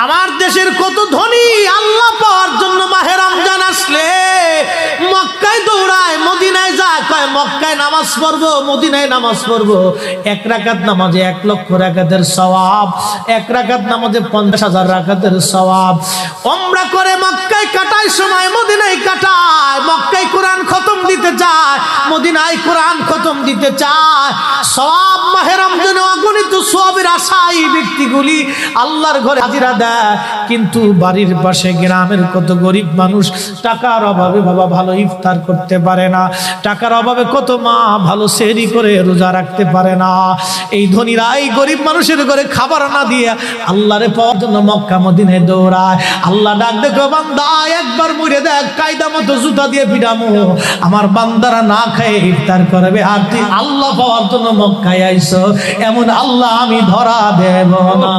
আমার দেশের কত ধনী আল্লাহ পাওয়ার জন্য মাহে রমজান আসলে মক্কায় দৌড়ায়, মদিনায় যায়, কয় মক্কায় নামাজ পড়বো, মদিনায় নামাজ পড়বো। এক রাকাত নামাজে 1 লক্ষ রাকাতের সওয়াব, এক রাকাত নামাজে 50,000 রাকাতের সওয়াব। উমরা করে মক্কায় কাটায় সময় মদিনায় কাটায়, মক্কায় কোরআন খতম দিতে চায়, মদিনায় কোরআন খতম দিতে চায়। সওয়াব মাহে রমজানে অগণিত সওয়াবের আশায় ব্যক্তিগুলি আল্লাহর ঘরে হাজিরা দেয়, কিন্তু বাড়ির পাশে গ্রামের কত গরিব মানুষ টাকার অভাবে বাবা ভালো ইফতার করতে পারে না, টাকার অভাবে কত মা ভালো সেহরি করে রোজা রাখতে পারে না। এই ধনীরা এই গরিব মানুষের ঘরে খাবার না দিয়ে আল্লাহরে পাওয়ার জন্য মক্কা মদিনায় দৌড়ায়। আল্লাহ ডাক দেখো, বান্দা একবার মরে দেখ, কায়দা মতো জুতা দিয়ে পিটামো, আমার বান্দারা না খেয়ে ইফতার করবে, আর তুই আল্লাহ পাওয়ার জন্য মক্কায় আইছো, এমন আল্লাহ আমি ধরা দেব না।